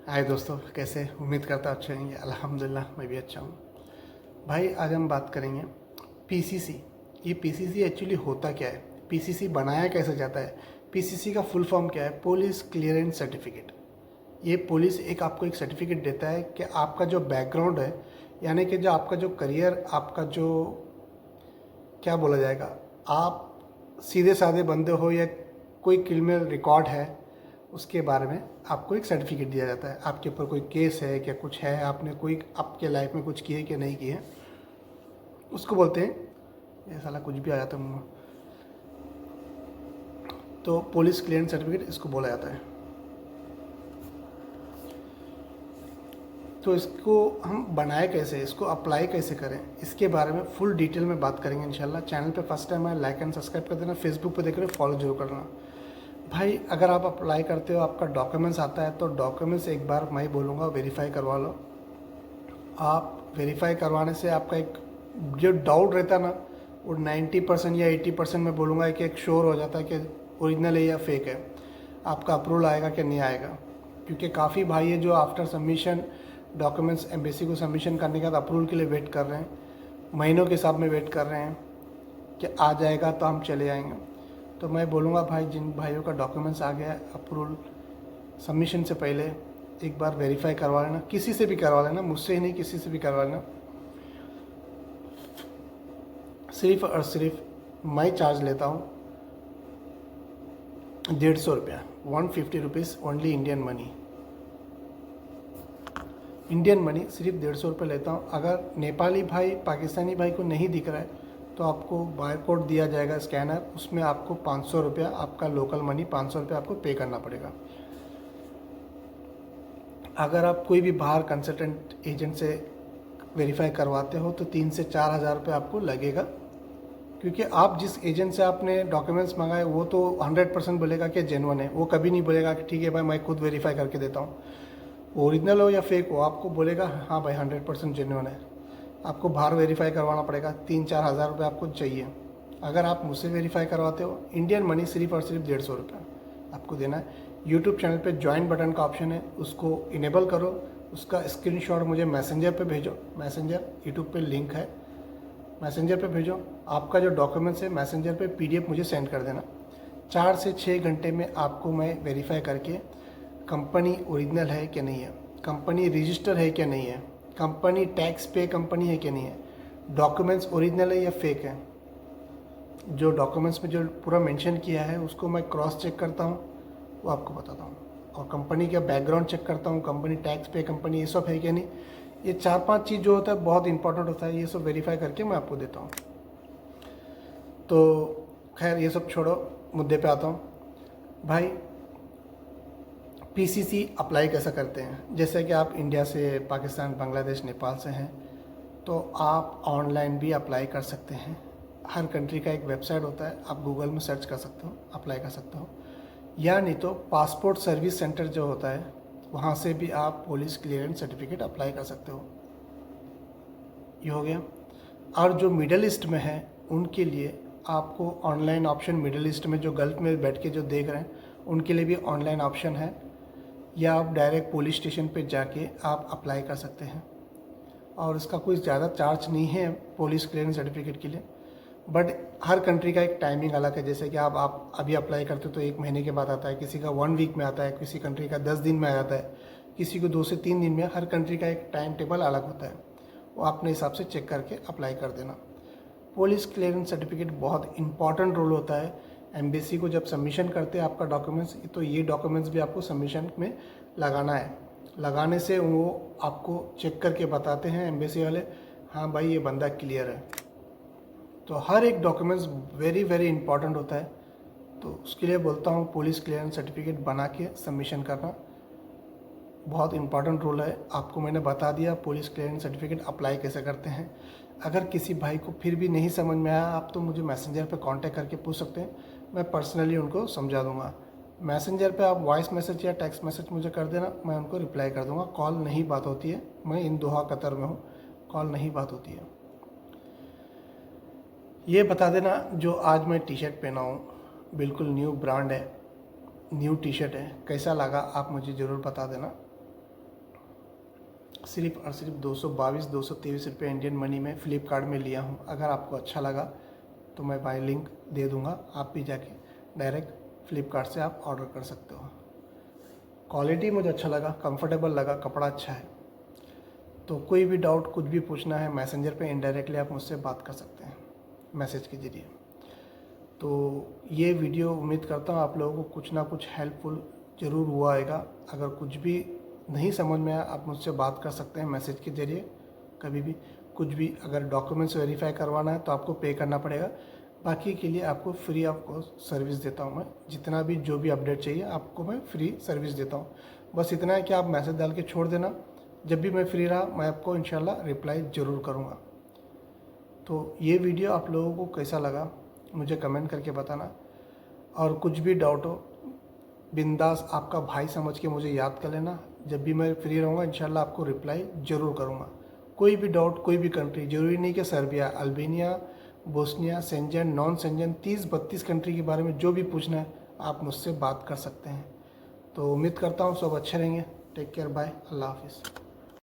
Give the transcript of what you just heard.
हाय दोस्तों, कैसे? उम्मीद करता अच्छे होंगे। अल्हम्दुलिल्लाह मैं भी अच्छा हूँ। भाई आज हम बात करेंगे पीसीसी। ये पीसीसी एक्चुअली होता क्या है, पीसीसी बनाया कैसे जाता है, पीसीसी का फुल फॉर्म क्या है? Police clearance certificate. ये पुलिस आपको एक सर्टिफिकेट देता है कि आपका जो बैकग्राउंड है, यानी कि जो आपका जो करियर, आपका जो क्या बोला जाएगा, आप सीधे साधे बंदे हो या कोई क्रिमिनल रिकॉर्ड है, उसके बारे में आपको एक सर्टिफिकेट दिया जाता है। आपके ऊपर कोई केस है क्या, कुछ है, आपने कोई आपके लाइफ में कुछ किए कि नहीं किए, उसको बोलते हैं। ये साला कुछ भी आ जाता है मुँह में। तो पुलिस क्लियरेंस सर्टिफिकेट इसको बोला जाता है। तो इसको हम बनाए कैसे, इसको अप्लाई कैसे करें, इसके बारे में फुल डिटेल में बात करेंगे इंशाल्लाह। चैनल पे फर्स्ट टाइम आए, लाइक एंड सब्सक्राइब कर देना। फेसबुक पे देख रहे हो, फॉलो जरूर करना। भाई अगर आप अप्लाई करते हो, आपका डॉक्यूमेंट्स आता है, तो डॉक्यूमेंट्स एक बार मैं बोलूँगा वेरीफाई करवा लो। आप वेरीफाई करवाने से आपका एक जो डाउट रहता है ना, वो 90% या 80% मैं बोलूँगा कि एक श्योर हो जाता है कि ओरिजिनल है या फेक है। आपका अप्रूवल आएगा कि नहीं आएगा, क्योंकि काफ़ी भाई है जो आफ्टर सबमिशन डॉक्यूमेंट्स एम्बेसी को सबमिशन करने के बाद अप्रूवल के लिए वेट कर रहे हैं, महीनों के हिसाब में वेट कर रहे हैं कि आ जाएगा तो हम चले जाएंगे। तो मैं बोलूँगा भाई, जिन भाइयों का डॉक्यूमेंट्स आ गया अप्रूवल, सबमिशन से पहले एक बार वेरीफाई करवा लेना। किसी से भी करवा लेना, मुझसे ही नहीं, किसी से भी करवा लेना। सिर्फ और सिर्फ मैं चार्ज लेता हूँ 150 रुपया, 150 rupees only Indian money. Indian money सिर्फ 150 रुपये लेता हूँ। अगर नेपाली भाई, पाकिस्तानी भाई को नहीं दिख रहा है तो आपको बार कोड दिया जाएगा स्कैनर, उसमें आपको 500 रुपया, आपका लोकल मनी 500 रुपया आपको पे करना पड़ेगा। अगर आप कोई भी बाहर कंसल्टेंट एजेंट से वेरीफाई करवाते हो तो 3 से 4 हज़ार रुपये आपको लगेगा, क्योंकि आप जिस एजेंट से आपने डॉक्यूमेंट्स मंगाए वो तो 100% बोलेगा कि जेन्युइन है। वो कभी नहीं बोलेगा कि ठीक है भाई मैं खुद वेरीफाई करके देता हूँ। ओरिजिनल हो या फेक हो, आपको बोलेगा हाँ भाई 100% जेन्युइन है। आपको बाहर वेरीफाई करवाना पड़ेगा, 3-4 हज़ार रुपये आपको चाहिए। अगर आप मुझसे वेरीफाई करवाते हो, इंडियन मनी सिर्फ और सिर्फ 150 रुपये आपको देना है। यूट्यूब चैनल पे ज्वाइन बटन का ऑप्शन है, उसको इनेबल करो, उसका स्क्रीनशॉट मुझे मैसेंजर पे भेजो। मैसेंजर यूट्यूब पे लिंक है, मैसेंजर पे भेजो। आपका जो डॉक्यूमेंट्स है मैसेंजर पे पीडीएफ मुझे सेंड कर देना। 4 से 6 घंटे में आपको मैं वेरीफाई करके कंपनी ओरिजिनल है कि नहीं है, कंपनी रजिस्टर है कि नहीं है, कंपनी टैक्स पे कंपनी है कि नहीं है, डॉक्यूमेंट्स ओरिजिनल है या फेक है, जो डॉक्यूमेंट्स में जो पूरा मेंशन किया है उसको मैं क्रॉस चेक करता हूँ, वो आपको बताता हूँ। और कंपनी का बैकग्राउंड चेक करता हूँ, कंपनी टैक्स पे कंपनी, ये सब है कि नहीं। ये 4-5 चीज़ जो होता है बहुत इंपॉर्टेंट होता है, ये सब वेरीफाई करके मैं आपको देता हूँ। तो खैर ये सब छोड़ो, मुद्दे पे आता हूँ। भाई पीसीसी अप्लाई कैसा करते हैं? जैसे कि आप इंडिया से, पाकिस्तान, बांग्लादेश, नेपाल से हैं तो आप ऑनलाइन भी अप्लाई कर सकते हैं। हर कंट्री का एक वेबसाइट होता है, आप गूगल में सर्च कर सकते हो, अप्लाई कर सकते हो। या नहीं तो पासपोर्ट सर्विस सेंटर जो होता है, वहाँ से भी आप पुलिस क्लियरेंस सर्टिफिकेट अप्लाई कर सकते हो। ये हो गया। और जो मिडल ईस्ट में है उनके लिए आपको ऑनलाइन ऑप्शन, मिडल ईस्ट में जो गल्फ में बैठ के जो देख रहे हैं उनके लिए भी ऑनलाइन ऑप्शन है, या आप डायरेक्ट पुलिस स्टेशन पे जाके आप अप्लाई कर सकते हैं। और इसका कोई ज़्यादा चार्ज नहीं है पुलिस क्लियरेंस सर्टिफिकेट के लिए। बट हर कंट्री का एक टाइमिंग अलग है। जैसे कि आप अभी अप्लाई करते हो तो 1 महीने के बाद आता है, किसी का 1 वीक में आता है, किसी कंट्री का 10 दिन में आ जाता है, किसी को 2 से 3 दिन में। हर कंट्री का एक टाइम टेबल अलग होता है, वो अपने हिसाब से चेक करके अप्लाई कर देना। पुलिस क्लियरेंस सर्टिफिकेट बहुत इंपॉर्टेंट रोल होता है एम्बेसी को जब सबमिशन करते हैं आपका डॉक्यूमेंट्स। तो ये डॉक्यूमेंट्स भी आपको सबमिशन में लगाना है। लगाने से वो आपको चेक करके बताते हैं एम्बेसी वाले, हाँ भाई ये बंदा क्लियर है। तो हर एक डॉक्यूमेंट्स वेरी वेरी इंपॉर्टेंट होता है। तो उसके लिए बोलता हूँ पुलिस क्लियरेंस सर्टिफिकेट बना के सबमिशन करना बहुत इंपॉर्टेंट रोल है। आपको मैंने बता दिया पुलिस क्लियरेंस सर्टिफिकेट अप्लाई कैसे करते हैं। अगर किसी भाई को फिर भी नहीं समझ में आया, आप तो मुझे मैसेंजर पे कांटेक्ट करके पूछ सकते हैं, मैं पर्सनली उनको समझा दूंगा। मैसेंजर पे आप वॉइस मैसेज या टेक्स्ट मैसेज मुझे कर देना, मैं उनको रिप्लाई कर दूंगा। कॉल नहीं बात होती है, मैं इन दोहा कतर में हूँ, कॉल नहीं बात होती है। ये बता देना, जो आज मैं टी शर्ट पहना हूँ बिल्कुल न्यू ब्रांड है, न्यू टी शर्ट है, कैसा लगा आप मुझे ज़रूर बता देना। सिर्फ और सिर्फ 223 रुपये इंडियन मनी में फ़्लिपकार्ट में लिया हूँ। अगर आपको अच्छा लगा तो मैं बाय लिंक दे दूँगा, आप भी जाके डायरेक्ट फ़्लिपकार्ट से आप ऑर्डर कर सकते हो। क्वालिटी मुझे अच्छा लगा, कंफर्टेबल लगा, कपड़ा अच्छा है। तो कोई भी डाउट, कुछ भी पूछना है, मैसेंजर पे इनडायरेक्टली आप मुझसे बात कर सकते हैं मैसेज के ज़रिए। तो ये वीडियो उम्मीद करता हूँ आप लोगों को कुछ ना कुछ हेल्पफुल ज़रूर हुआ आएगा। अगर कुछ भी नहीं समझ में आया आप मुझसे बात कर सकते हैं मैसेज के ज़रिए कभी भी। कुछ भी अगर डॉक्यूमेंट्स वेरीफाई करवाना है तो आपको पे करना पड़ेगा, बाकी के लिए आपको फ्री ऑफ कॉस्ट सर्विस देता हूँ मैं। जितना भी जो भी अपडेट चाहिए आपको मैं फ्री सर्विस देता हूँ। बस इतना है कि आप मैसेज डाल के छोड़ देना, जब भी मैं फ्री रहा मैं आपको इंशाल्लाह रिप्लाई ज़रूर करूँगा। तो ये वीडियो आप लोगों को कैसा लगा मुझे कमेंट करके बताना, और कुछ भी डाउट हो बिंदास आपका भाई समझ के मुझे याद कर लेना। जब भी मैं फ्री रहूँगा इंशाल्लाह आपको रिप्लाई ज़रूर करूँगा। कोई भी डाउट, कोई भी कंट्री, ज़रूरी नहीं कि Serbia, Albania, Bosnia, Schengen, non Schengen, 30-32 country के बारे में जो भी पूछना है आप मुझसे बात कर सकते हैं। तो उम्मीद करता हूँ सब अच्छे रहेंगे। टेक केयर, बाय, अल्लाह हाफिज़।